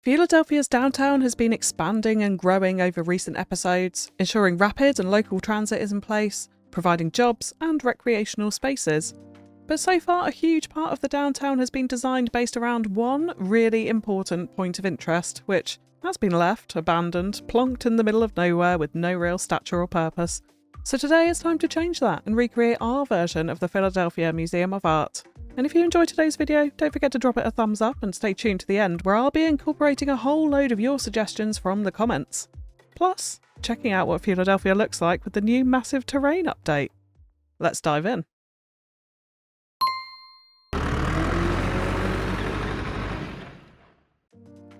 Fewladelphia's downtown has been expanding and growing over recent episodes, ensuring rapid and local transit is in place, providing jobs and recreational spaces. But so far, a huge part of the downtown has been designed based around one really important point of interest, which has been left, abandoned, plonked in the middle of nowhere with no real stature or purpose. So today it's time to change that and recreate our version of the Philadelphia Museum of Art. And if you enjoyed today's video, don't forget to drop it a thumbs up and stay tuned to the end, where I'll be incorporating a whole load of your suggestions from the comments. Plus, checking out what Fewladelphia looks like with the new massive terrain update. Let's dive in.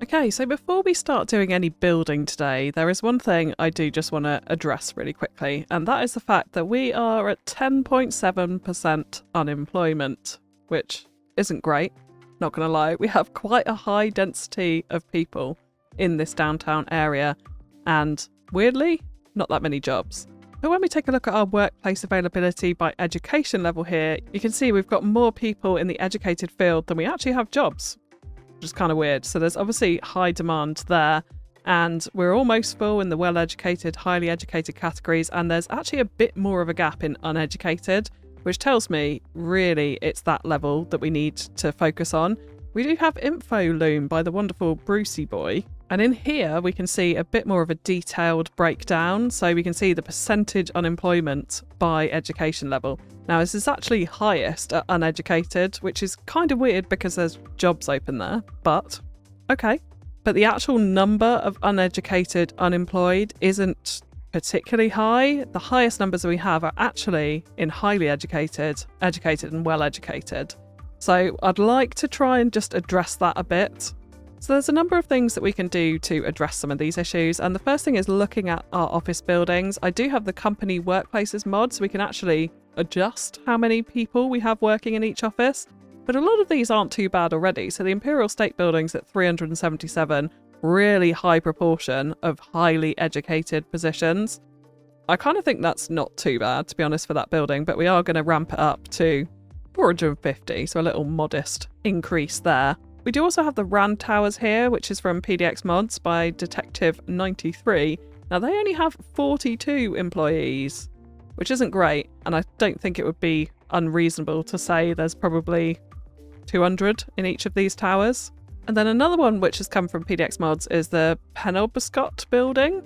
Okay, so before we start doing any building today, there is one thing I do just want to address really quickly, and that is the fact that we are at 10.7% unemployment, which isn't great, not going to lie. We have quite a high density of people in this downtown area, and weirdly, not that many jobs. But when we take a look at our workplace availability by education level here, you can see we've got more people in the educated field than we actually have jobs, which is kind of weird. So there's obviously high demand there, and we're almost full in the well-educated, highly educated categories, and there's actually a bit more of a gap in uneducated, which tells me really it's that level that we need to focus on. We do have Info Loom by the wonderful Brucey Boy, and in here we can see a bit more of a detailed breakdown, so we can see the percentage unemployment by education level. Now this is actually highest at uneducated, which is kind of weird because there's jobs open there, but okay. But the actual number of uneducated unemployed isn't particularly high. The highest numbers we have are actually in highly educated, educated and well educated. So I'd like to try and just address that a bit. So there's a number of things that we can do to address some of these issues, and the first thing is looking at our office buildings. I do have the company workplaces mod, so we can actually adjust how many people we have working in each office, but a lot of these aren't too bad already. So the Imperial State Building's at 377, really high proportion of highly educated positions. I kind of think that's not too bad, to be honest, for that building, but we are going to ramp it up to 450, so a little modest increase there. We do also have the Rand Towers here, which is from PDX Mods by Detective93. Now they only have 42 employees, which isn't great, and I don't think it would be unreasonable to say there's probably 200 in each of these towers. And then another one which has come from PDX Mods is the Penobscot building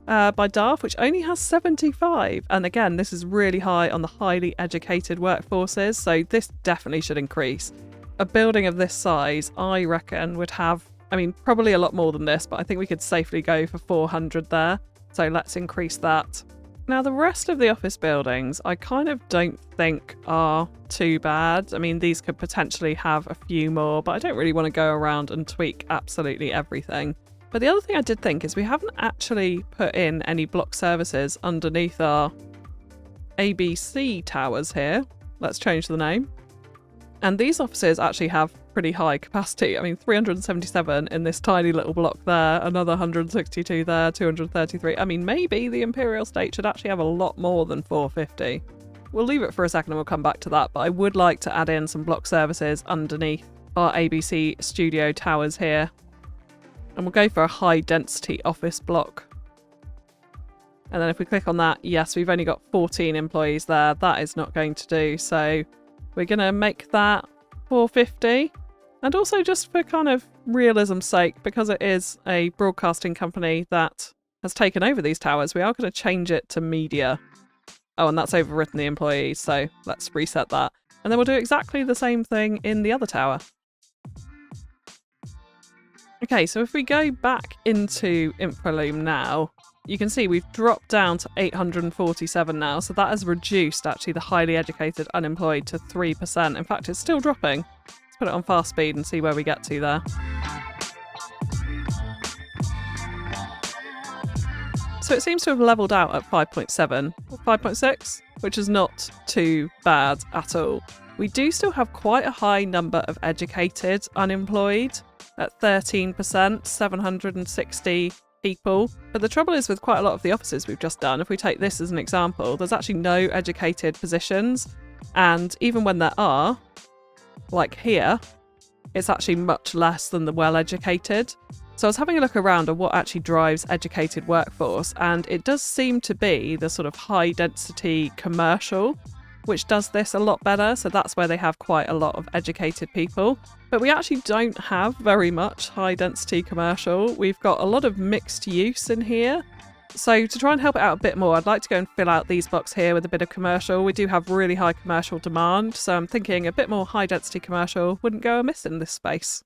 by Darth, which only has 75. And again, this is really high on the highly educated workforces, so this definitely should increase. A building of this size, I reckon, would have, I mean, probably a lot more than this, but I think we could safely go for 400 there. So let's increase that. Now, the rest of the office buildings, I kind of don't think are too bad. I mean, these could potentially have a few more, but I don't really want to go around and tweak absolutely everything. But the other thing I did think is we haven't actually put in any block services underneath our ABC towers here. Let's change the name. And these offices actually have pretty high capacity. I mean, 377 in this tiny little block there, another 162 there, 233. I mean, maybe the Imperial State should actually have a lot more than 450. We'll leave it for a second and we'll come back to that, but I would like to add in some block services underneath our ABC studio towers here. And we'll go for a high density office block. And then if we click on that, yes, we've only got 14 employees there. That is not going to do. So we're going to make that 450. And also just for kind of realism's sake, because it is a broadcasting company that has taken over these towers, we are going to change it to media. Oh, and that's overwritten the employees, so let's reset that. And then we'll do exactly the same thing in the other tower. Okay, so if we go back into InfoLoom now, you can see we've dropped down to 847 now, so that has reduced actually the highly educated unemployed to 3%. In fact, it's still dropping. Let's put it on fast speed and see where we get to there. So it seems to have leveled out at 5.7 or 5.6, which is not too bad at all. We do still have quite a high number of educated unemployed at 13%, 760 people. But the trouble is with quite a lot of the offices we've just done, if we take this as an example, there's actually no educated positions. And even when there are, like here, it's actually much less than the well-educated. So I was having a look around at what actually drives educated workforce, and it does seem to be the sort of high density commercial, which does this a lot better. So that's where they have quite a lot of educated people. But we actually don't have very much high density commercial. We've got a lot of mixed use in here. So to try and help it out a bit more, I'd like to go and fill out these blocks here with a bit of commercial. We do have really high commercial demand, so I'm thinking a bit more high density commercial wouldn't go amiss in this space.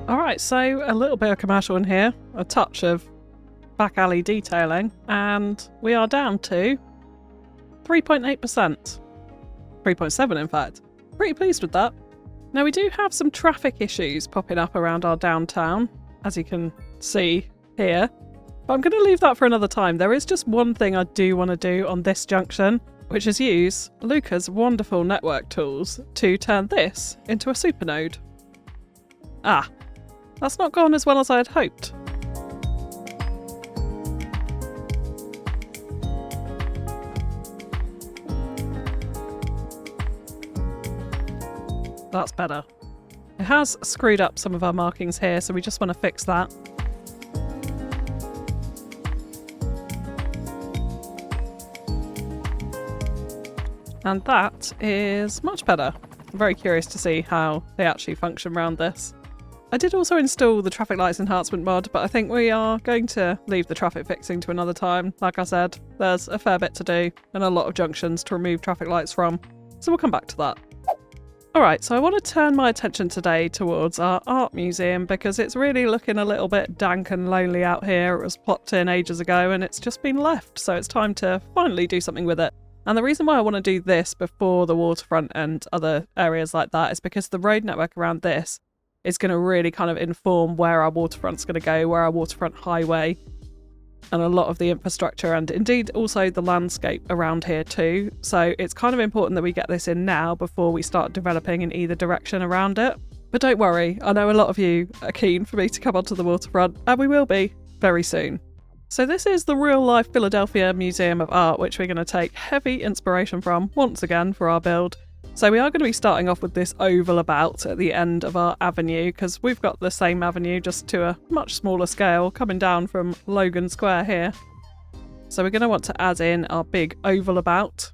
Alright, so a little bit of commercial in here, a touch of back alley detailing, and we are down to 3.8%. 3.7 in fact. Pretty pleased with that. Now we do have some traffic issues popping up around our downtown, as you can see here. But I'm going to leave that for another time. There is just one thing I do want to do on this junction, which is use Luca's wonderful network tools to turn this into a supernode. Ah, that's not gone as well as I had hoped. That's better. It has screwed up some of our markings here, so we just want to fix that. And that is much better. I'm very curious to see how they actually function around this. I did also install the traffic lights enhancement mod, but I think we are going to leave the traffic fixing to another time. Like I said, there's a fair bit to do and a lot of junctions to remove traffic lights from, so we'll come back to that. Alright, so I want to turn my attention today towards our art museum because it's really looking a little bit dank and lonely out here. It was plopped in ages ago and it's just been left, so it's time to finally do something with it. And the reason why I want to do this before the waterfront and other areas like that is because the road network around this is going to really kind of inform where our waterfront's going to go, where our waterfront highway, and a lot of the infrastructure, and indeed also the landscape around here too. So it's kind of important that we get this in now before we start developing in either direction around it. But don't worry, I know a lot of you are keen for me to come onto the waterfront, and we will be very soon. So this is the real-life Philadelphia Museum of Art, which we're going to take heavy inspiration from once again for our build. So we are going to be starting off with this oval about at the end of our avenue, because we've got the same avenue just to a much smaller scale coming down from Logan Square here. So we're going to want to add in our big oval about,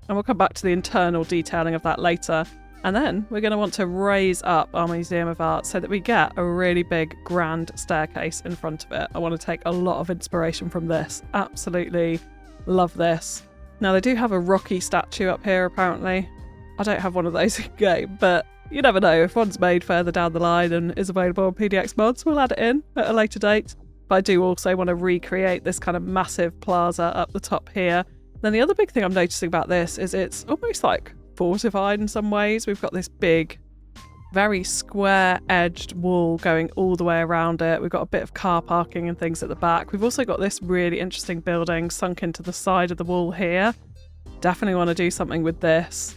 and we'll come back to the internal detailing of that later. And then we're going to want to raise up our Museum of Art so that we get a really big grand staircase in front of it. I want to take a lot of inspiration from this. Absolutely love this. Now they do have a Rocky statue up here apparently. I don't have one of those in game, but you never know. If one's made further down the line and is available on PDX mods, we'll add it in at a later date. But I do also want to recreate this kind of massive plaza up the top here. Then the other big thing I'm noticing about this is it's almost like fortified in some ways. We've got this big, very square-edged wall going all the way around it. We've got a bit of car parking and things at the back. We've also got this really interesting building sunk into the side of the wall here. Definitely want to do something with this.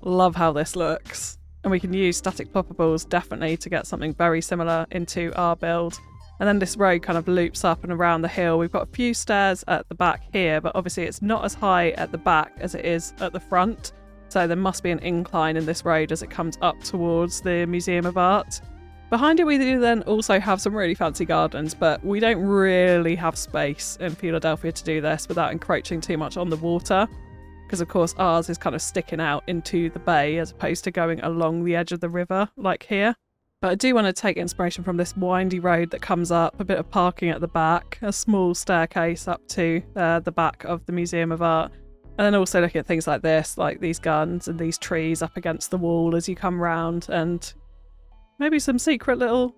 Love how this looks. And we can use static poppables definitely to get something very similar into our build. And then this road kind of loops up and around the hill. We've got a few stairs at the back here, but obviously it's not as high at the back as it is at the front. So there must be an incline in this road as it comes up towards the Museum of Art. Behind it we do then also have some really fancy gardens, but we don't really have space in Fewladelphia to do this without encroaching too much on the water. Because of course ours is kind of sticking out into the bay as opposed to going along the edge of the river like here. But I do want to take inspiration from this windy road that comes up, a bit of parking at the back, a small staircase up to the back of the Museum of Art. And then also looking at things like this, like these guns and these trees up against the wall as you come round, and maybe some secret little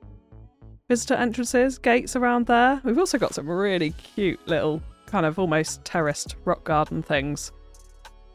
visitor entrances, gates around there. We've also got some really cute little kind of almost terraced rock garden things.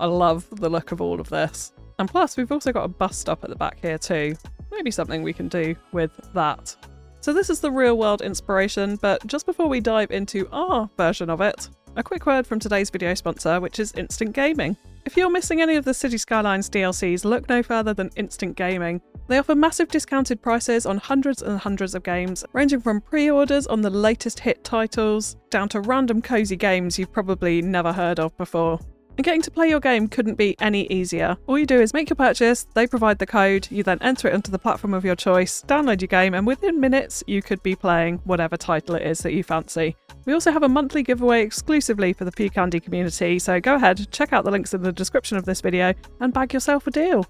I love the look of all of this. And plus we've also got a bus stop at the back here too. Maybe something we can do with that. So this is the real world inspiration, but just before we dive into our version of it, a quick word from today's video sponsor, which is Instant Gaming. If you're missing any of the Cities Skylines DLCs, look no further than Instant Gaming. They offer massive discounted prices on hundreds and hundreds of games, ranging from pre-orders on the latest hit titles, down to random cozy games you've probably never heard of before. And getting to play your game couldn't be any easier. All you do is make your purchase, they provide the code, you then enter it onto the platform of your choice, download your game, and within minutes you could be playing whatever title it is that you fancy. We also have a monthly giveaway exclusively for the FewCandy community, so go ahead, check out the links in the description of this video and bag yourself a deal.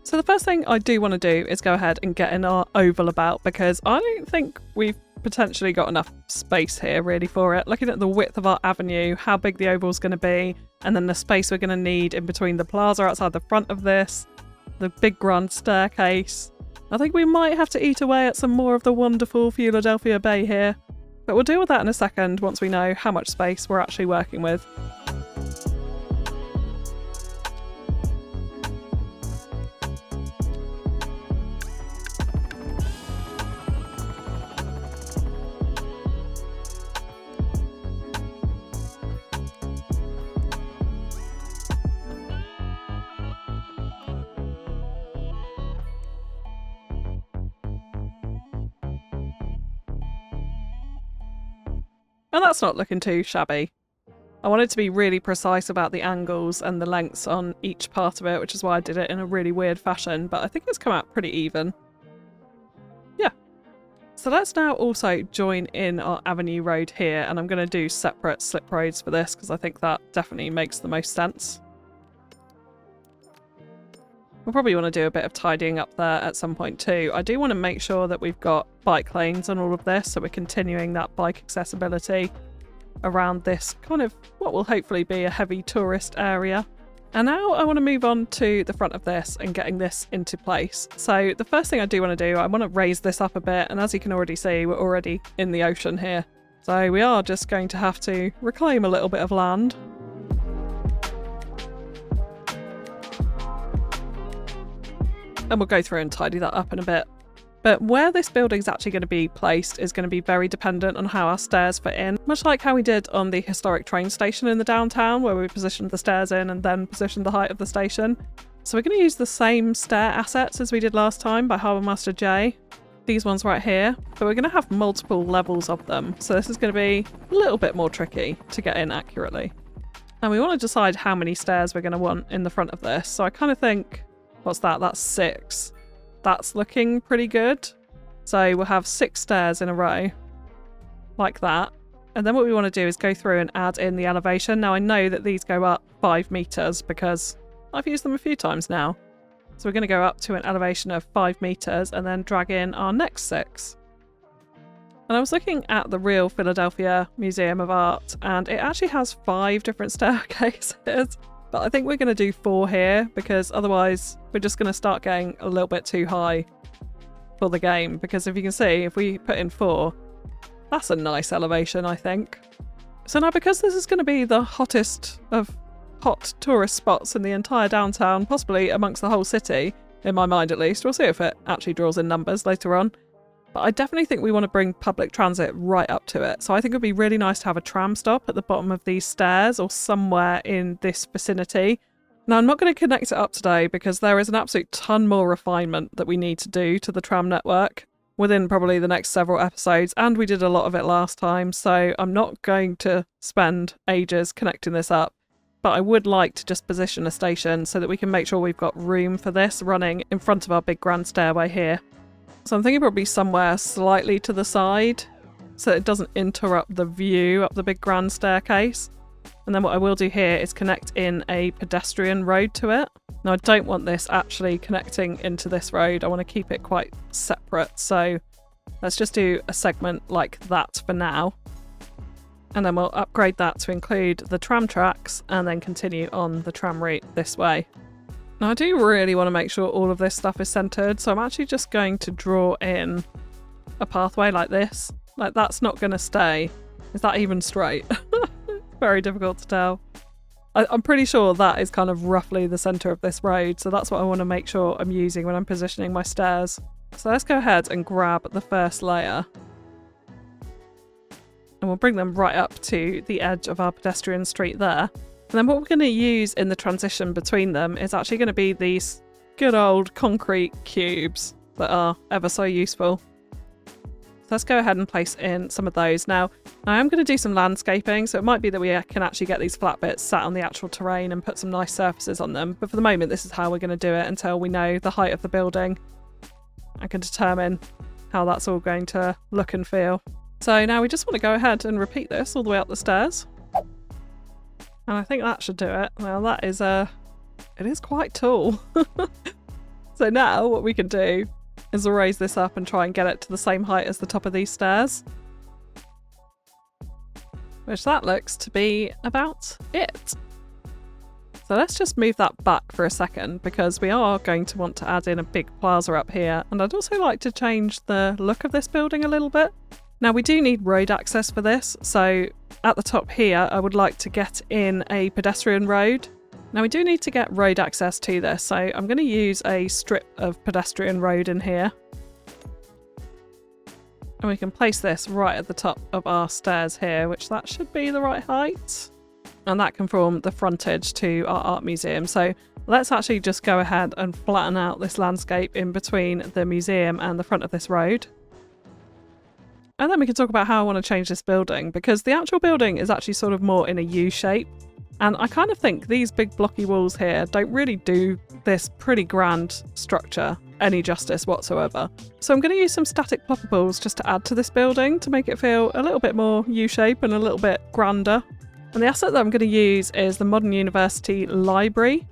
So the first thing I do want to do is go ahead and get in our oval about, because I don't think we've potentially got enough space here really for it. Looking at the width of our avenue, how big the oval's going to be, and then the space we're going to need in between the plaza outside the front of this, the big grand staircase. I think we might have to eat away at some more of the wonderful Fewladelphia Bay here, but we'll deal with that in a second once we know how much space we're actually working with. And that's not looking too shabby. I wanted to be really precise about the angles and the lengths on each part of it, which is why I did it in a really weird fashion, but I think it's come out pretty even. Yeah. So let's now also join in our avenue road here, and I'm going to do separate slip roads for this because I think that definitely makes the most sense. We'll probably want to do a bit of tidying up there at some point too. I do want to make sure that we've got bike lanes on all of this, so we're continuing that bike accessibility around this kind of what will hopefully be a heavy tourist area. And now I want to move on to the front of this and getting this into place. So the first thing I do want to do, I want to raise this up a bit, and as you can already see, we're already in the ocean here. So we are just going to have to reclaim a little bit of land. And we'll go through and tidy that up in a bit. But where this building's actually going to be placed is going to be very dependent on how our stairs fit in, much like how we did on the historic train station in the downtown, where we positioned the stairs in and then positioned the height of the station. So we're going to use the same stair assets as we did last time by Harbour Master J. These ones right here, but we're going to have multiple levels of them. So this is going to be a little bit more tricky to get in accurately. And we want to decide how many stairs we're going to want in the front of this. So I kind of think, what's that? That's 6. That's looking pretty good. So we'll have 6 stairs in a row, like that. And then what we want to do is go through and add in the elevation. Now I know that these go up 5 meters because I've used them a few times now. So we're going to go up to an elevation of 5 meters and then drag in our next 6. And I was looking at the real Philadelphia Museum of Art, and it actually has 5 different staircases. But I think we're going to do 4 here, because otherwise we're just going to start getting a little bit too high for the game. Because if you can see, if we put in 4, that's a nice elevation, I think. So now, because this is going to be the hottest of hot tourist spots in the entire downtown, possibly amongst the whole city, in my mind at least. We'll see if it actually draws in numbers later on. But I definitely think we want to bring public transit right up to it. So I think it would be really nice to have a tram stop at the bottom of these stairs or somewhere in this vicinity. Now, I'm not going to connect it up today because there is an absolute ton more refinement that we need to do to the tram network within probably the next several episodes, and we did a lot of it last time, so I'm not going to spend ages connecting this up. But I would like to just position a station so that we can make sure we've got room for this running in front of our big grand stairway here. So I'm thinking probably somewhere slightly to the side so that it doesn't interrupt the view up the big grand staircase. And then what I will do here is connect in a pedestrian road to it. Now, I don't want this actually connecting into this road. I want to keep it quite separate. So let's just do a segment like that for now. And then we'll upgrade that to include the tram tracks and then continue on the tram route this way. Now, I do really want to make sure all of this stuff is centered, so I'm actually just going to draw in a pathway like this. Like, that's not going to stay. Is that even straight? Very difficult to tell. I'm pretty sure that is kind of roughly the center of this road, so that's what I want to make sure I'm using when I'm positioning my stairs. So let's go ahead and grab the first layer. And we'll bring them right up to the edge of our pedestrian street there. And then what we're going to use in the transition between them is actually going to be these good old concrete cubes that are ever so useful. So let's go ahead and place in some of those. Now I am going to do some landscaping, so it might be that we can actually get these flat bits sat on the actual terrain and put some nice surfaces on them. But for the moment, this is how we're going to do it until we know the height of the building. I can determine how that's all going to look and feel. So now we just want to go ahead and repeat this all the way up the stairs. And I think that should do it. Well, that is it is quite tall. So now what we can do is raise this up and try and get it to the same height as the top of these stairs. Which that looks to be about it. So let's just move that back for a second because we are going to want to add in a big plaza up here. And I'd also like to change the look of this building a little bit. Now, we do need road access for this, so at the top here I would like to get in a pedestrian road. Now, we do need to get road access to this, so I'm going to use a strip of pedestrian road in here. And we can place this right at the top of our stairs here, which that should be the right height. And that can form the frontage to our art museum. So let's actually just go ahead and flatten out this landscape in between the museum and the front of this road. And then we can talk about how I want to change this building, because the actual building is actually sort of more in a U shape. And I kind of think these big blocky walls here don't really do this pretty grand structure any justice whatsoever. So I'm going to use some static ploppables just to add to this building to make it feel a little bit more U-shape and a little bit grander. And the asset that I'm going to use is the Modern University Library.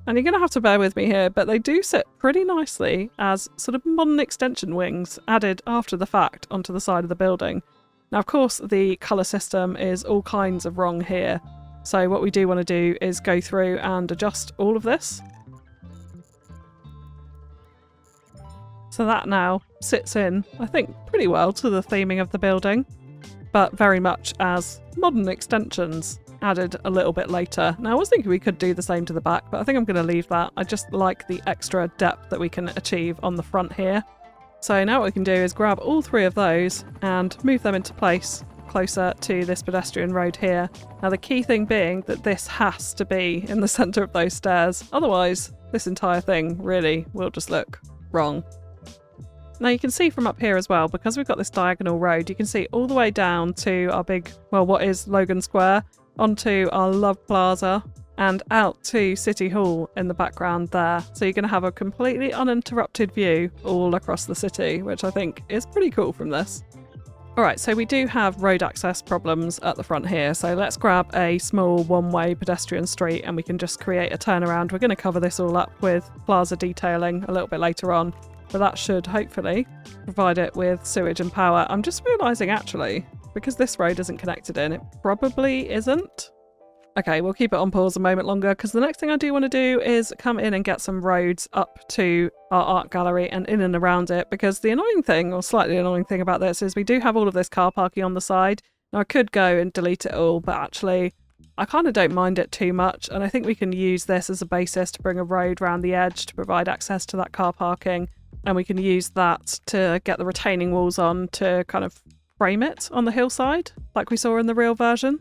And you're going to have to bear with me here, but they do sit pretty nicely as sort of modern extension wings added after the fact onto the side of the building. Now, of course, the colour system is all kinds of wrong here. So what we do want to do is go through and adjust all of this. So that now sits in, I think, pretty well to the theming of the building, but very much as modern extensions added a little bit later. Now, I was thinking we could do the same to the back, but I think I'm going to leave that. I just like the extra depth that we can achieve on the front here. So now what we can do is grab all 3 of those and move them into place closer to this pedestrian road here. Now, the key thing being that this has to be in the centre of those stairs. Otherwise, this entire thing really will just look wrong. Now, you can see from up here as well, because we've got this diagonal road, you can see all the way down to our big, well, what is Logan Square, onto our Love Plaza, and out to City Hall in the background there. So you're going to have a completely uninterrupted view all across the city, which I think is pretty cool from this. Alright, so we do have road access problems at the front here, so let's grab a small one-way pedestrian street and we can just create a turnaround. We're going to cover this all up with plaza detailing a little bit later on, but that should hopefully provide it with sewage and power. I'm just realising actually, because this road isn't connected in, it probably isn't. Okay, we'll keep it on pause a moment longer because the next thing I do want to do is come in and get some roads up to our art gallery and in and around it, because the annoying thing, or slightly annoying thing about this, is we do have all of this car parking on the side. Now I could go and delete it all, but actually I kind of don't mind it too much, and I think we can use this as a basis to bring a road round the edge to provide access to that car parking, and we can use that to get the retaining walls on to kind of frame it on the hillside like we saw in the real version.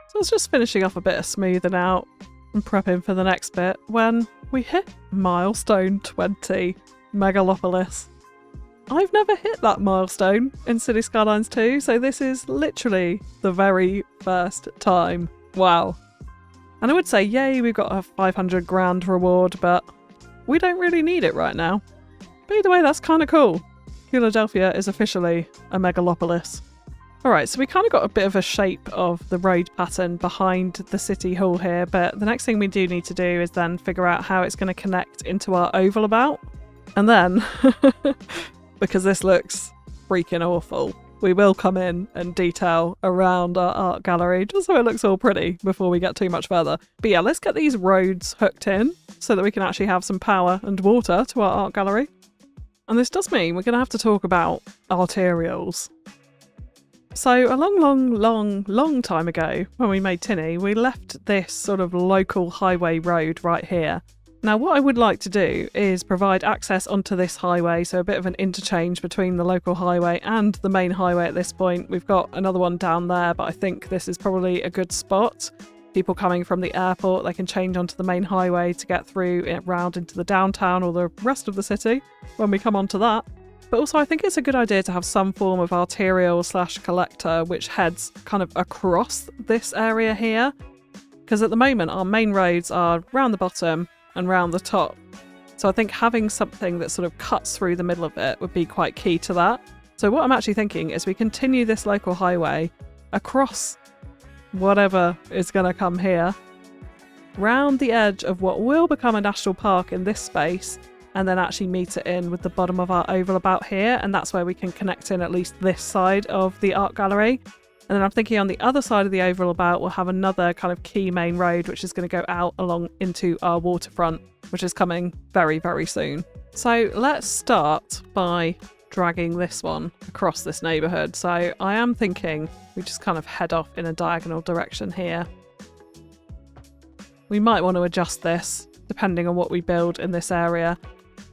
I was just finishing off a bit of smoothing out and prepping for the next bit when we hit milestone 20, Megalopolis. I've never hit that milestone in Cities Skylines 2, so this is literally the very first time. Wow. And I would say, yay, we've got a 500 grand reward, but we don't really need it right now. But either way, that's kind of cool. Fewladelphia is officially a megalopolis. Alright, so we kind of got a bit of a shape of the road pattern behind the city hall here, but the next thing we do need to do is then figure out how it's going to connect into our oval about. And then, because this looks freaking awful, we will come in and detail around our art gallery just so it looks all pretty before we get too much further. But yeah, let's get these roads hooked in so that we can actually have some power and water to our art gallery. And this does mean we're going to have to talk about arterials. So a long time ago, when we made Tinny, we left this sort of local highway road right here. Now what I would like to do is provide access onto this highway, so a bit of an interchange between the local highway and the main highway at this point. We've got another one down there, but I think this is probably a good spot. People coming from the airport, they can change onto the main highway to get through round into the downtown or the rest of the city when we come onto that. But also I think it's a good idea to have some form of arterial / collector which heads kind of across this area here. Because at the moment our main roads are round the bottom and round the top. So I think having something that sort of cuts through the middle of it would be quite key to that. So what I'm actually thinking is we continue this local highway across whatever is going to come here. round the edge of what will become a national park in this space, and then actually meet it in with the bottom of our oval about here, and that's where we can connect in at least this side of the art gallery. And then I'm thinking on the other side of the oval about we'll have another kind of key main road which is going to go out along into our waterfront, which is coming very, very soon. So let's start by dragging this one across this neighbourhood. So I am thinking we just kind of head off in a diagonal direction here. We might want to adjust this depending on what we build in this area.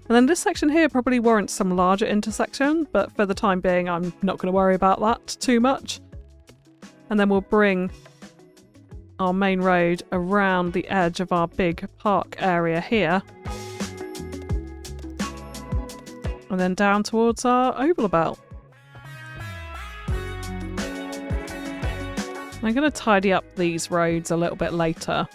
And then this section here probably warrants some larger intersection, but for the time being I'm not going to worry about that too much. And then we'll bring our main road around the edge of our big park area here. And then down towards our oval about. I'm going to tidy up these roads a little bit later,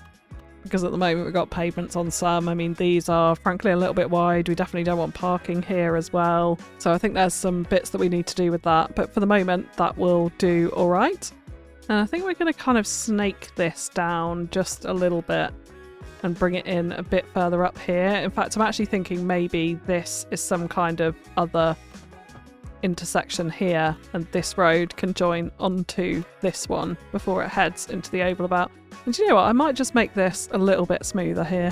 because at the moment we've got pavements on some. I mean, these are frankly a little bit wide. We definitely don't want parking here as well. So I think there's some bits that we need to do with that. But for the moment, that will do all right. And I think we're going to kind of snake this down just a little bit and bring it in a bit further up here. In fact, I'm actually thinking maybe this is some kind of other intersection here, and this road can join onto this one before it heads into the oval about. And do you know what? I might just make this a little bit smoother here.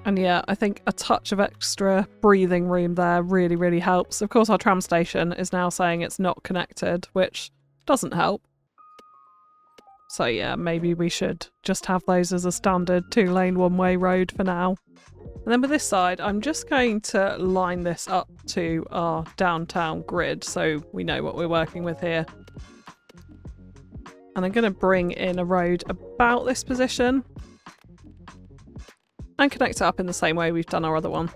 And yeah, I think a touch of extra breathing room there really, really helps. Of course, our tram station is now saying it's not connected, which doesn't help. So yeah, maybe we should just have those as a standard 2-lane one-way road for now. And then with this side, I'm just going to line this up to our downtown grid so we know what we're working with here. And I'm going to bring in a road about this position and connect it up in the same way we've done our other one.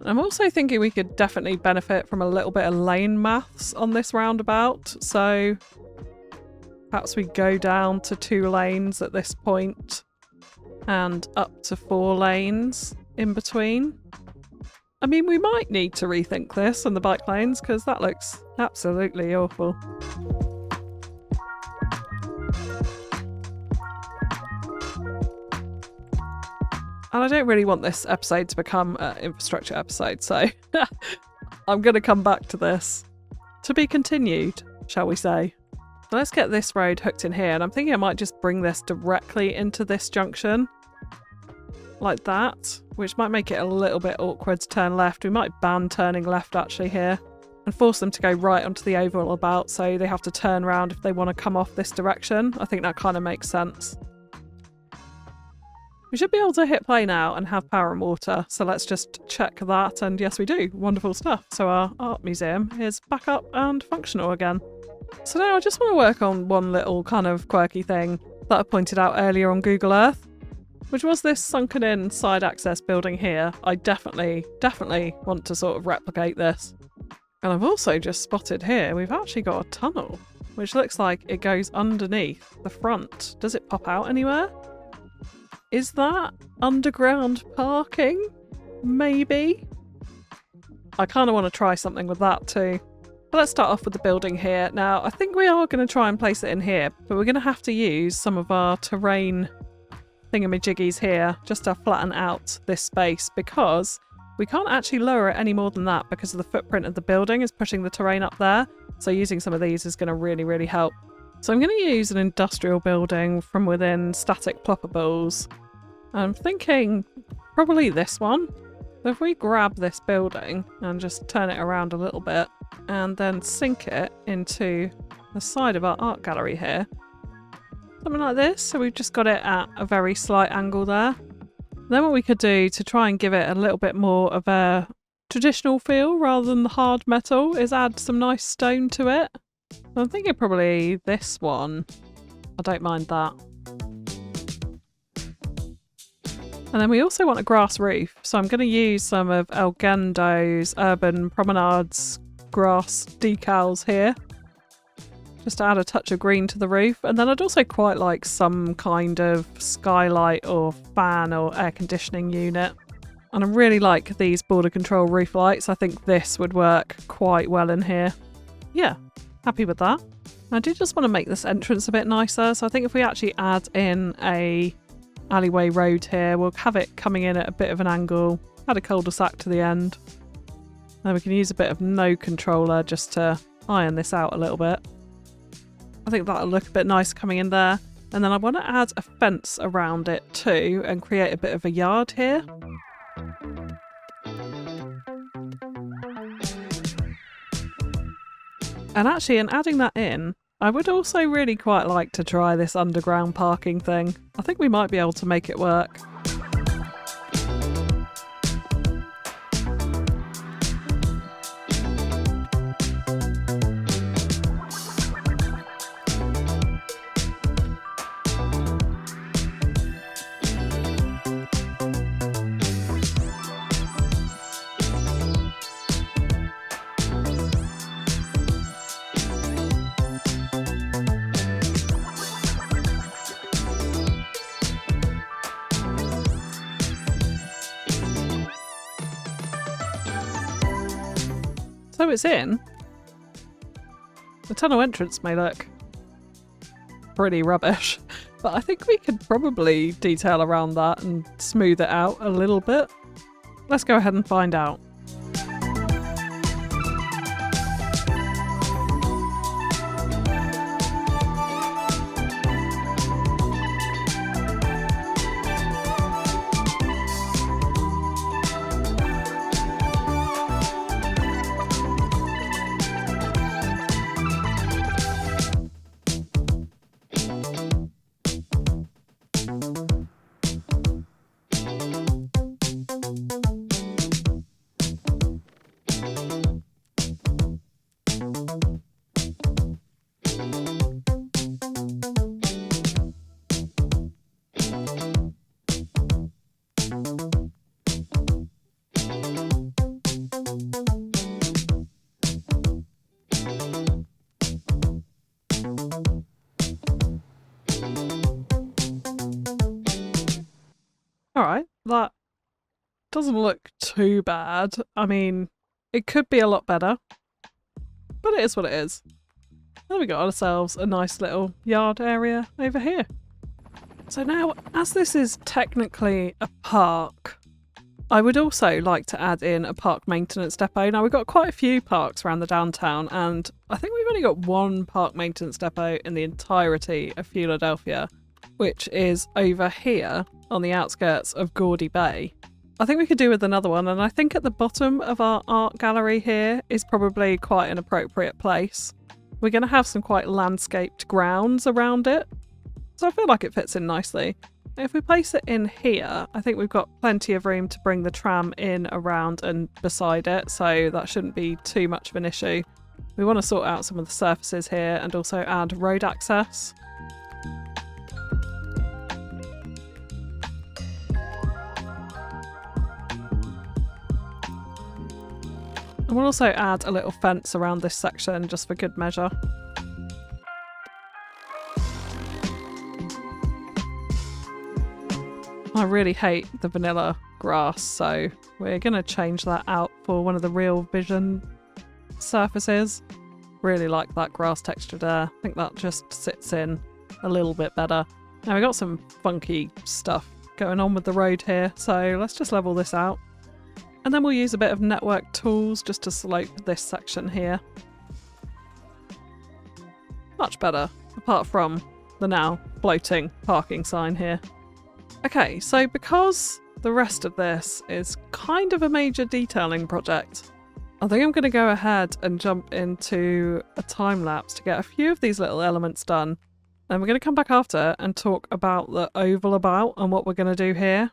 I'm also thinking we could definitely benefit from a little bit of lane maths on this roundabout, so perhaps we go down to 2 lanes at this point and up to 4 lanes in between. I mean, we might need to rethink this on the bike lanes because that looks absolutely awful. And I don't really want this episode to become an infrastructure episode, so I'm going to come back to this. To be continued, shall we say. Let's get this road hooked in here, and I'm thinking I might just bring this directly into this junction. Like that, which might make it a little bit awkward to turn left. We might ban turning left actually here, and force them to go right onto the oval about, so they have to turn around if they want to come off this direction. I think that kind of makes sense. We should be able to hit play now and have power and water, so let's just check that, and yes we do, wonderful stuff. So our art museum is back up and functional again. So now I just want to work on one little kind of quirky thing that I pointed out earlier on Google Earth, which was this sunken in side access building here. I definitely want to sort of replicate this. And I've also just spotted here, we've actually got a tunnel, which looks like it goes underneath the front. Does it pop out anywhere? Is that underground parking? Maybe? I kind of want to try something with that too. But let's start off with the building here. Now, I think we are going to try and place it in here, but we're going to have to use some of our terrain thingamajiggies here just to flatten out this space, because we can't actually lower it any more than that because of the footprint of the building is pushing the terrain up there. So using some of these is going to really, really help. So I'm going to use an industrial building from within static ploppables. I'm thinking probably this one. So if we grab this building and just turn it around a little bit and then sink it into the side of our art gallery here. Something like this. So we've just got it at a very slight angle there. Then what we could do to try and give it a little bit more of a traditional feel rather than the hard metal is add some nice stone to it. I'm thinking probably this one. I don't mind that. And then we also want a grass roof. So I'm going to use some of El Gendo's Urban Promenades grass decals here. Just to add a touch of green to the roof. And then I'd also quite like some kind of skylight or fan or air conditioning unit And I really like these border control roof lights. I think this would work quite well in here. Yeah, happy with that. I do just want to make this entrance a bit nicer. So I think if we actually add in a alleyway road here, we'll have it coming in at a bit of an angle. Add a cul-de-sac to the end. Then we can use a bit of no controller just to iron this out a little bit. I think that'll look a bit nice coming in there. And then I want to add a fence around it too and create a bit of a yard here. And actually, in adding that in, I would also really quite like to try this underground parking thing. I think we might be able to make it work. So it's in. The tunnel entrance may look pretty rubbish, but I think we could probably detail around that and smooth it out a little bit. Let's go ahead and find out. Alright, that doesn't look too bad. I mean, it could be a lot better, but it is what it is. Then we got ourselves a nice little yard area over here. So now, as this is technically a park, I would also like to add in a park maintenance depot. Now, we've got quite a few parks around the downtown, and I think we've only got one park maintenance depot in the entirety of Fewladelphia, which is over here on the outskirts of Gaudy Bay. I think we could do with another one, and I think at the bottom of our art gallery here is probably quite an appropriate place. We're going to have some quite landscaped grounds around it, so I feel like it fits in nicely. If we place it in here, I think we've got plenty of room to bring the tram in, around and beside it, so that shouldn't be too much of an issue. We want to sort out some of the surfaces here and also add road access. And we'll also add a little fence around this section just for good measure. I really hate the vanilla grass, so we're going to change that out for one of the Real Vision surfaces. Really like that grass texture there. I think that just sits in a little bit better. Now we've got some funky stuff going on with the road here, so let's just level this out. And then we'll use a bit of network tools just to slope this section here. Much better, apart from the now floating parking sign here. Okay, so because the rest of this is kind of a major detailing project, I think I'm going to go ahead and jump into a time lapse to get a few of these little elements done. And we're going to come back after and talk about the oval about and what we're going to do here.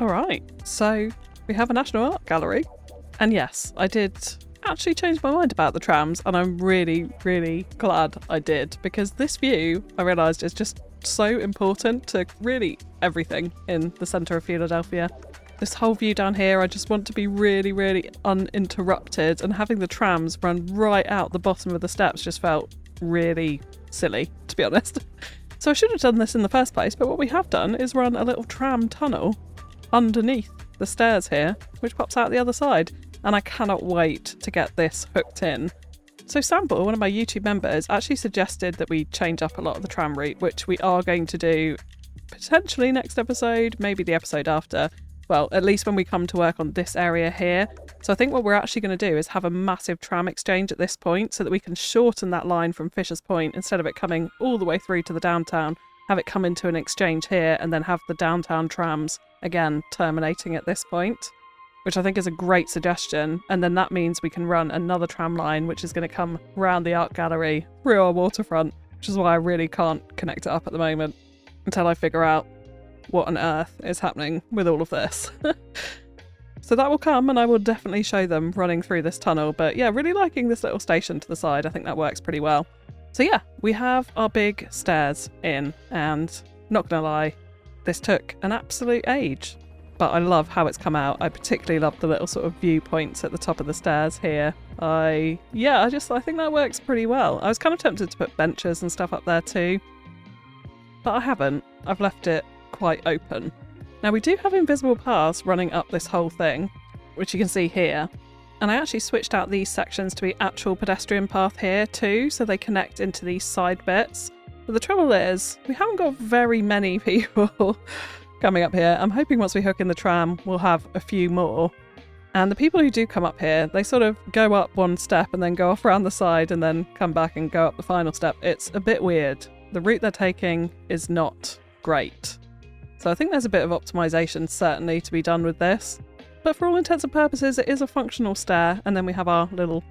Alright, so we have a National Art Gallery. And yes, I did actually change my mind about the trams, and I'm really, really glad I did, because this view, I realised, is just so important to really everything in the centre of Fewladelphia. This whole view down here, I just want to be really, really uninterrupted, and having the trams run right out the bottom of the steps just felt really silly, to be honest. So I should have done this in the first place, but what we have done is run a little tram tunnel underneath the stairs here, which pops out the other side, and I cannot wait to get this hooked in. So Sample, one of my YouTube members, actually suggested that we change up a lot of the tram route, which we are going to do potentially next episode, maybe the episode after. Well, at least when we come to work on this area here. So I think what we're actually going to do is have a massive tram exchange at this point so that we can shorten that line from Fisher's Point instead of it coming all the way through to the downtown. Have it come into an exchange here and then have the downtown trams, again, terminating at this point, which I think is a great suggestion. And then that means we can run another tram line, which is going to come around the art gallery through our waterfront, which is why I really can't connect it up at the moment until I figure out what on earth is happening with all of this. So that will come, and I will definitely show them running through this tunnel. But yeah, really liking this little station to the side. I think that works pretty well. So yeah, we have our big stairs in, and not gonna lie, this took an absolute age, but I love how it's come out. I particularly love the little sort of viewpoints at the top of the stairs here. I think that works pretty well. I was kind of tempted to put benches and stuff up there too, but I haven't. I've left it quite open. Now we do have invisible paths running up this whole thing, which you can see here. And I actually switched out these sections to be actual pedestrian path here too, so they connect into these side bits. But the trouble is, we haven't got very many people coming up here. I'm hoping once we hook in the tram, we'll have a few more. And the people who do come up here, they sort of go up one step and then go off around the side and then come back and go up the final step. It's a bit weird. The route they're taking is not great. So I think there's a bit of optimization certainly to be done with this. But for all intents and purposes, it is a functional stair, and then we have our little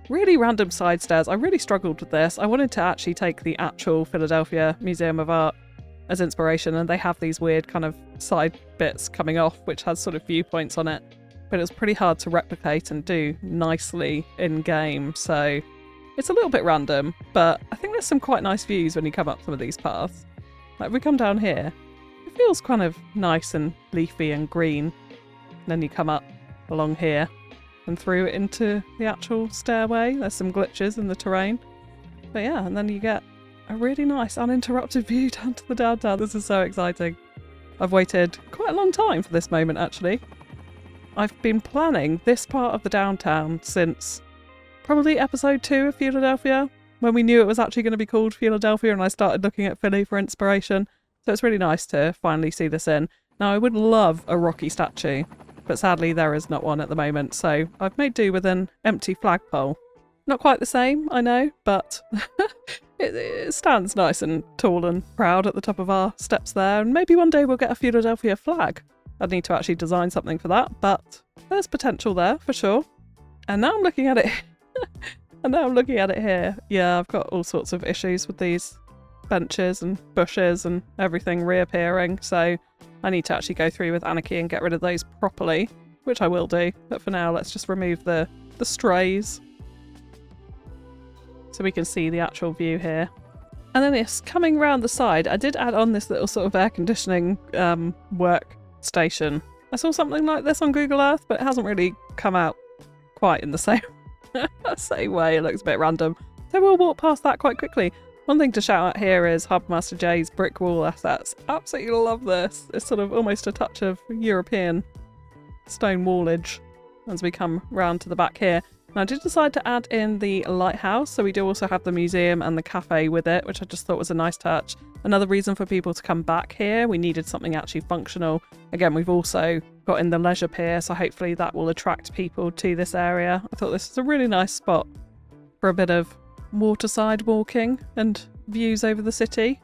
really random side stairs. I really struggled with this. I wanted to actually take the actual Philadelphia Museum of Art as inspiration, and they have these weird kind of side bits coming off, which has sort of viewpoints on it. But it was pretty hard to replicate and do nicely in-game, so it's a little bit random, but I think there's some quite nice views when you come up some of these paths. Like if we come down here, it feels kind of nice and leafy and green. And then you come up along here and through it into the actual stairway. There's some glitches in the terrain. But yeah, and then you get a really nice uninterrupted view down to the downtown. This is so exciting. I've waited quite a long time for this moment, actually. I've been planning this part of the downtown since probably episode 2 of Fewladelphia, when we knew it was actually going to be called Fewladelphia and I started looking at Philly for inspiration. So it's really nice to finally see this in. Now, I would love a Rocky statue, but sadly there is not one at the moment, so I've made do with an empty flagpole. Not quite the same, I know, but it stands nice and tall and proud at the top of our steps there, and maybe one day we'll get a Fewladelphia flag. I'd need to actually design something for that, but there's potential there for sure. And now I'm looking at it here. Yeah, I've got all sorts of issues with these benches and bushes and everything reappearing, so I need to actually go through with Anarchy and get rid of those properly, which I will do, but for now let's just remove the strays so we can see the actual view here. And then this, coming round the side, I did add on this little sort of air conditioning workstation. I saw something like this on Google Earth, but it hasn't really come out quite in the same way. It looks a bit random. So we'll walk past that quite quickly. One thing to shout out here is Harbourmaster J's brick wall assets. Absolutely love this. It's sort of almost a touch of European stone wallage as we come round to the back here. And I did decide to add in the lighthouse, so we do also have the museum and the cafe with it, which I just thought was a nice touch. Another reason for people to come back here, we needed something actually functional. Again, we've also got in the leisure pier, so hopefully that will attract people to this area. I thought this is a really nice spot for a bit of waterside walking and views over the city.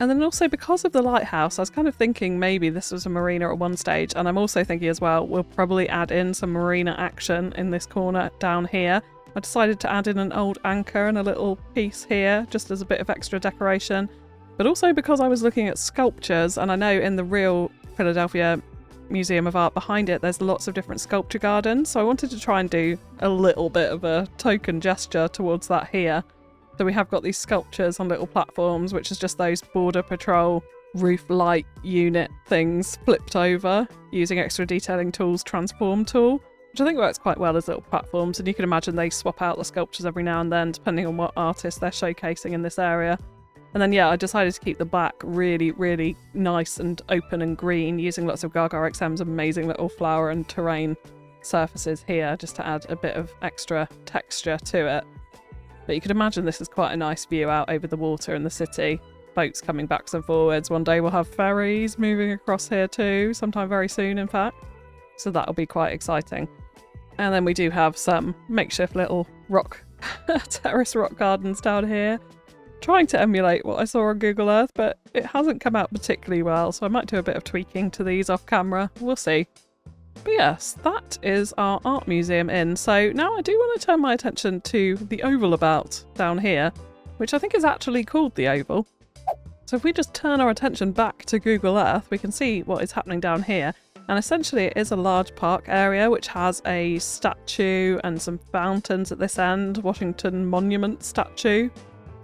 And then also because of the lighthouse, I was kind of thinking maybe this was a marina at one stage, and I'm also thinking as well we'll probably add in some marina action in this corner down here. I decided to add in an old anchor and a little piece here just as a bit of extra decoration, but also because I was looking at sculptures, and I know in the real Philadelphia Museum of Art behind it there's lots of different sculpture gardens, so I wanted to try and do a little bit of a token gesture towards that here. So we have got these sculptures on little platforms, which is just those border patrol roof light unit things flipped over using extra detailing tools transform tool, which I think works quite well as little platforms, and you can imagine they swap out the sculptures every now and then depending on what artist they're showcasing in this area. And then yeah, I decided to keep the back really, really nice and open and green using lots of Gaga XM's amazing little flower and terrain surfaces here just to add a bit of extra texture to it. But you can imagine this is quite a nice view out over the water in the city. Boats coming backwards and forwards. One day we'll have ferries moving across here too, sometime very soon in fact. So that'll be quite exciting. And then we do have some makeshift little rock terrace rock gardens down here. Trying to emulate what I saw on Google Earth, but it hasn't come out particularly well, so I might do a bit of tweaking to these off camera. We'll see. But yes, that is our art museum in. So now I do want to turn my attention to the oval about down here, which I think is actually called the Oval. So if we just turn our attention back to Google Earth, we can see what is happening down here. And essentially it is a large park area which has a statue and some fountains at this end, Washington Monument statue.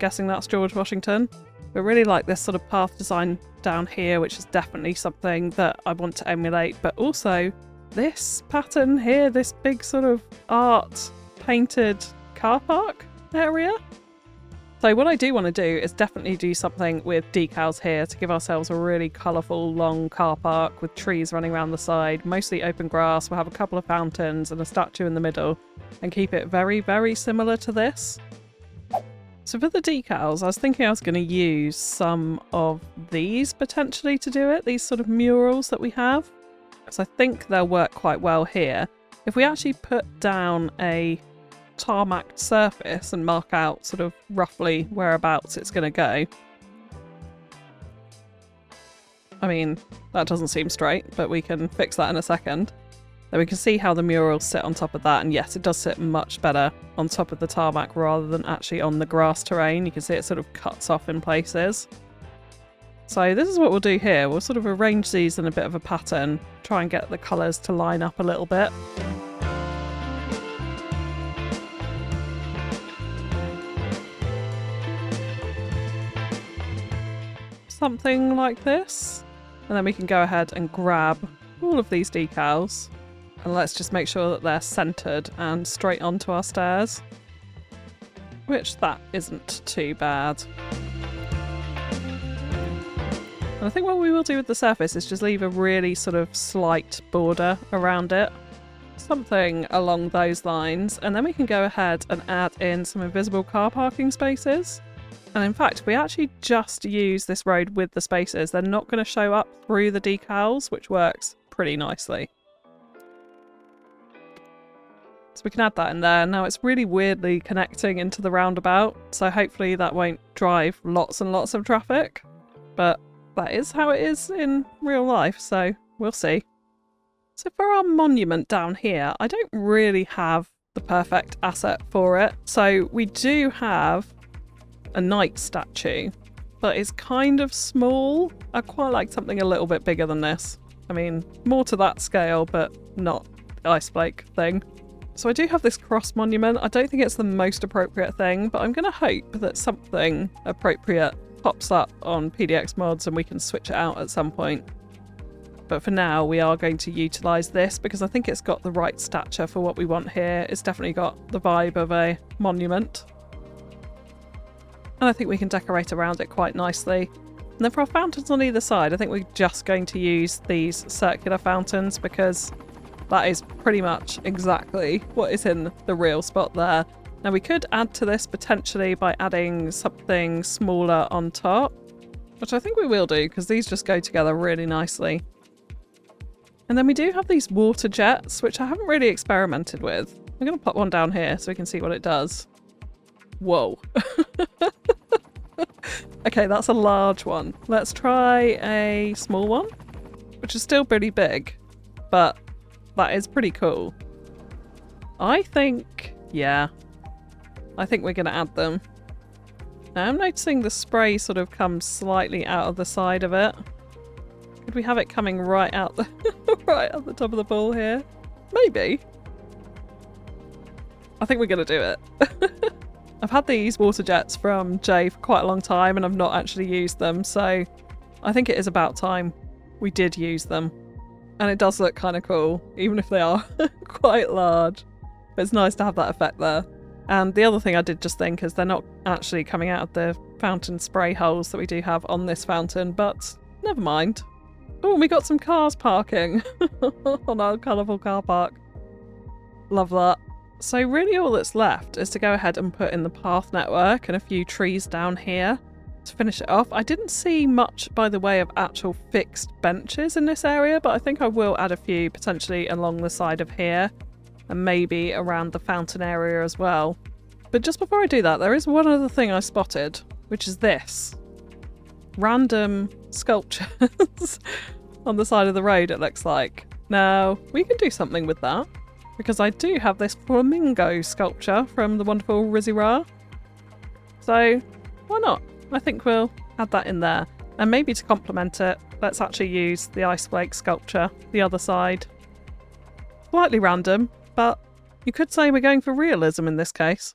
Guessing that's George Washington. But really like this sort of path design down here, which is definitely something that I want to emulate, but also this pattern here, this big sort of art painted car park area. So what I do want to do is definitely do something with decals here to give ourselves a really colourful long car park with trees running around the side, mostly open grass. We'll have a couple of fountains and a statue in the middle and keep it very, very similar to this. So for the decals, I was thinking I was going to use some of these potentially to do it, these sort of murals that we have. So I think they'll work quite well here. If we actually put down a tarmac surface and mark out sort of roughly whereabouts it's going to go. I mean, that doesn't seem straight, but we can fix that in a second. Then we can see how the murals sit on top of that, and yes, it does sit much better on top of the tarmac rather than actually on the grass terrain. You can see it sort of cuts off in places. So this is what we'll do here. We'll sort of arrange these in a bit of a pattern, try and get the colours to line up a little bit. Something like this. And then we can go ahead and grab all of these decals. And let's just make sure that they're centred and straight onto our stairs. Which that isn't too bad. And I think what we will do with the surface is just leave a really sort of slight border around it. Something along those lines. And then we can go ahead and add in some invisible car parking spaces. And in fact, we actually just use this road with the spaces. They're not going to show up through the decals, which works pretty nicely. So we can add that in there. Now it's really weirdly connecting into the roundabout, so hopefully that won't drive lots and lots of traffic. But that is how it is in real life, so we'll see. So for our monument down here, I don't really have the perfect asset for it. So we do have a knight statue, but it's kind of small. I quite like something a little bit bigger than this. I mean, more to that scale, but not the ice flake thing. So I do have this cross monument. I don't think it's the most appropriate thing, but I'm going to hope that something appropriate pops up on PDX mods and we can switch it out at some point. But for now, we are going to utilise this because I think it's got the right stature for what we want here. It's definitely got the vibe of a monument. And I think we can decorate around it quite nicely. And then for our fountains on either side, I think we're just going to use these circular fountains because that is pretty much exactly what is in the real spot there. Now we could add to this potentially by adding something smaller on top, which I think we will do because these just go together really nicely. And then we do have these water jets, which I haven't really experimented with. I'm going to put one down here so we can see what it does. Whoa. Okay, that's a large one. Let's try a small one, which is still pretty big, but that is pretty cool. I think, yeah, I think we're going to add them. Now I'm noticing the spray sort of comes slightly out of the side of it. Could we have it coming right out the right at the top of the ball here? Maybe. I think we're going to do it. I've had these water jets from Jay for quite a long time and I've not actually used them, so I think it is about time we did use them. And it does look kind of cool, even if they are quite large. But it's nice to have that effect there. And the other thing I did just think is they're not actually coming out of the fountain spray holes that we do have on this fountain, but never mind. Oh, we got some cars parking on our colourful car park. Love that. So really all that's left is to go ahead and put in the path network and a few trees down here to finish it off. I didn't see much by the way of actual fixed benches in this area, but I think I will add a few potentially along the side of here and maybe around the fountain area as well. But just before I do that, there is one other thing I spotted, which is this. Random sculptures on the side of the road, it looks like. Now, we can do something with that, because I do have this flamingo sculpture from the wonderful Rizzy. So, why not? I think we'll add that in there. And maybe to complement it, let's actually use the ice flake sculpture, the other side. Slightly random, but you could say we're going for realism in this case.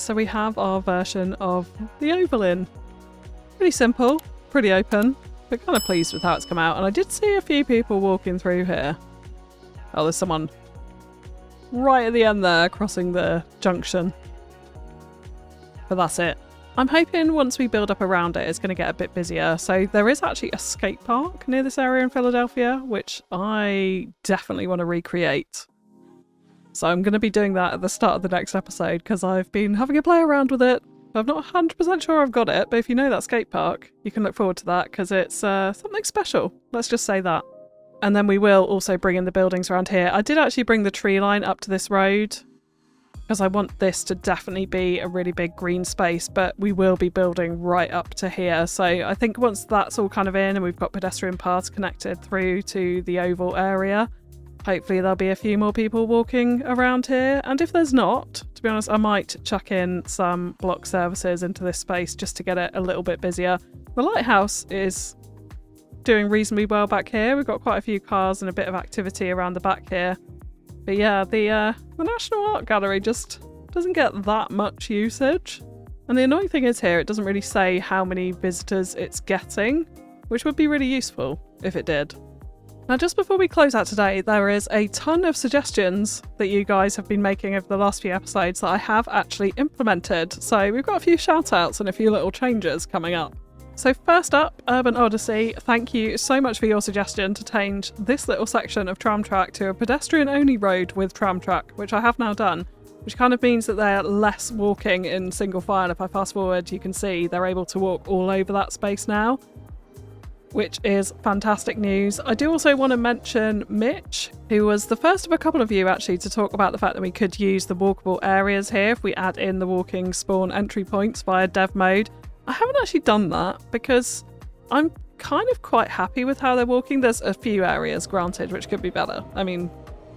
so we have our version of the oval in. Pretty simple, pretty open, but kind of pleased with how it's come out. And I did see a few people walking through here. Oh, there's someone right at the end there crossing the junction. But that's it. I'm hoping once we build up around it, it's going to get a bit busier. So there is actually a skate park near this area in Philadelphia, which I definitely want to recreate. So I'm going to be doing that at the start of the next episode because I've been having a play around with it. I'm not 100% sure I've got it, but if you know that skate park, you can look forward to that because it's something special. Let's just say that. And then we will also bring in the buildings around here. I did actually bring the tree line up to this road because I want this to definitely be a really big green space, but we will be building right up to here. So I think once that's all kind of in and we've got pedestrian paths connected through to the oval area, hopefully there'll be a few more people walking around here. And if there's not, to be honest, I might chuck in some block services into this space just to get it a little bit busier. The lighthouse is doing reasonably well back here. We've got quite a few cars and a bit of activity around the back here. But yeah, the National Art Gallery just doesn't get that much usage. And the annoying thing is here, it doesn't really say how many visitors it's getting, which would be really useful if it did. Now, just before we close out today, there is a ton of suggestions that you guys have been making over the last few episodes that I have actually implemented. So we've got a few shout outs and a few little changes coming up. So first up, Urban Odyssey, thank you so much for your suggestion to change this little section of tram track to a pedestrian-only road with tram track, which I have now done, which kind of means that they're less walking in single file. If I fast forward, you can see they're able to walk all over that space now, which is fantastic news. I do also want to mention Mitch, who was the first of a couple of you actually to talk about the fact that we could use the walkable areas here if we add in the walking spawn entry points via dev mode. I haven't actually done that because I'm kind of quite happy with how they're walking. There's a few areas, granted, which could be better. I mean,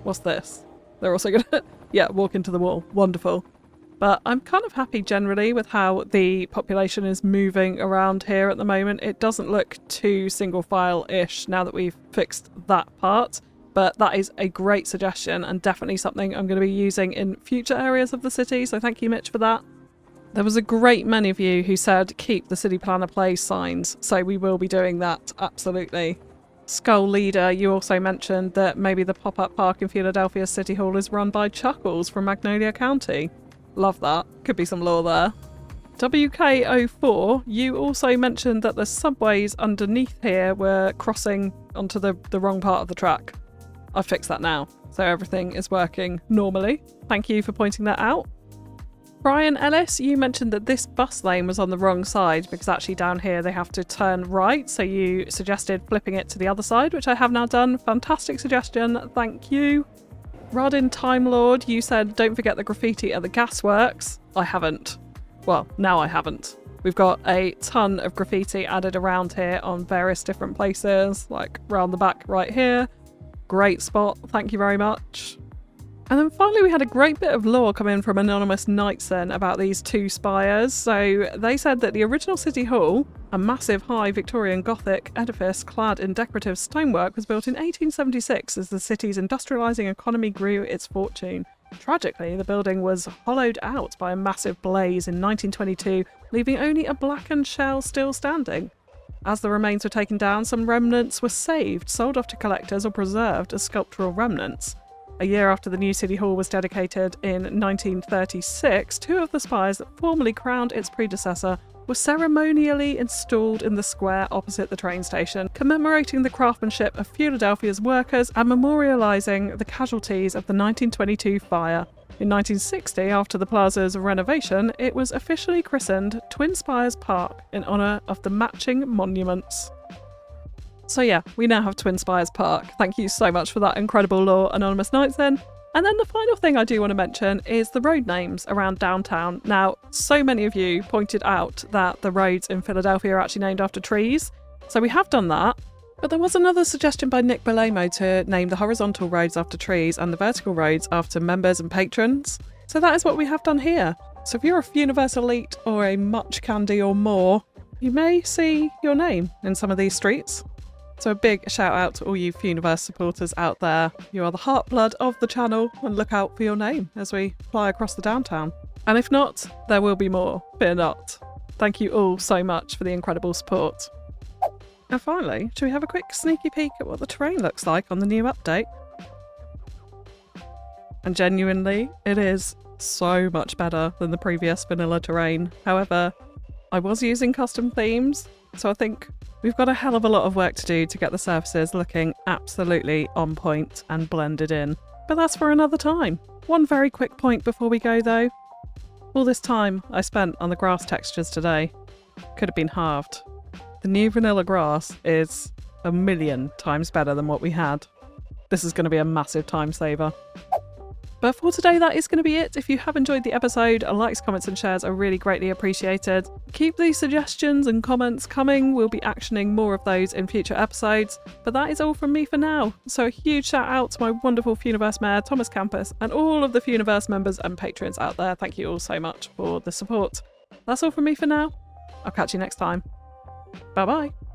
what's this? They're also going to, yeah, walk into the wall. Wonderful. But I'm kind of happy generally with how the population is moving around here at the moment. It doesn't look too single file-ish now that we've fixed that part. But that is a great suggestion and definitely something I'm going to be using in future areas of the city. So thank you, Mitch, for that. There was a great many of you who said keep the City Planner Plays signs, so we will be doing that, absolutely. Skull Leader, you also mentioned that maybe the pop-up park in Philadelphia City Hall is run by Chuckles from Magnolia County. Love that. Could be some lore there. WK04, you also mentioned that the subways underneath here were crossing onto the wrong part of the track. I've fixed that now, so everything is working normally. Thank you for pointing that out. Brian Ellis, you mentioned that this bus lane was on the wrong side because actually down here they have to turn right, so you suggested flipping it to the other side, which I have now done. Fantastic suggestion, thank you. Rodin Time Lord, you said don't forget the graffiti at the gasworks. I haven't. Well, now I haven't. We've got a ton of graffiti added around here on various different places, like round the back right here. Great spot, thank you very much. And then finally we had a great bit of lore come in from Anonymous Knightson about these two spires. So they said that the original City Hall, a massive high Victorian Gothic edifice clad in decorative stonework, was built in 1876 as the city's industrialising economy grew its fortune. Tragically, the building was hollowed out by a massive blaze in 1922, leaving only a blackened shell still standing. As the remains were taken down, some remnants were saved, sold off to collectors or preserved as sculptural remnants. A year after the new City Hall was dedicated in 1936, two of the spires that formerly crowned its predecessor were ceremonially installed in the square opposite the train station, commemorating the craftsmanship of Fewladelphia's workers and memorialising the casualties of the 1922 fire. In 1960, after the plaza's renovation, it was officially christened Twin Spires Park in honour of the matching monuments. So yeah, we now have Twin Spires Park. Thank you so much for that incredible lore, Anonymous Knightson. And then the final thing I do want to mention is the road names around downtown. Now, so many of you pointed out that the roads in Philadelphia are actually named after trees. So we have done that. But there was another suggestion by Nick Belamo to name the horizontal roads after trees and the vertical roads after members and patrons. So that is what we have done here. So if you're a Funiverse Elite or a Much Candy or more, you may see your name in some of these streets. So a big shout out to all you Funiverse supporters out there. You are the heartblood of the channel and look out for your name as we fly across the downtown. And if not, there will be more. Fear not. Thank you all so much for the incredible support. And finally, should we have a quick sneaky peek at what the terrain looks like on the new update? And genuinely, it is so much better than the previous vanilla terrain. However, I was using custom themes, so I think we've got a hell of a lot of work to do to get the surfaces looking absolutely on point and blended in. But that's for another time. One very quick point before we go though. All this time I spent on the grass textures today could have been halved. The new vanilla grass is 1,000,000 times better than what we had. This is going to be a massive time saver. But for today, that is going to be it. If you have enjoyed the episode, likes, comments and shares are really greatly appreciated. Keep these suggestions and comments coming. We'll be actioning more of those in future episodes. But that is all from me for now. So a huge shout out to my wonderful Fewniverse Mayor, Thomas Campus, and all of the Fewniverse members and patrons out there. Thank you all so much for the support. That's all from me for now. I'll catch you next time. Bye bye.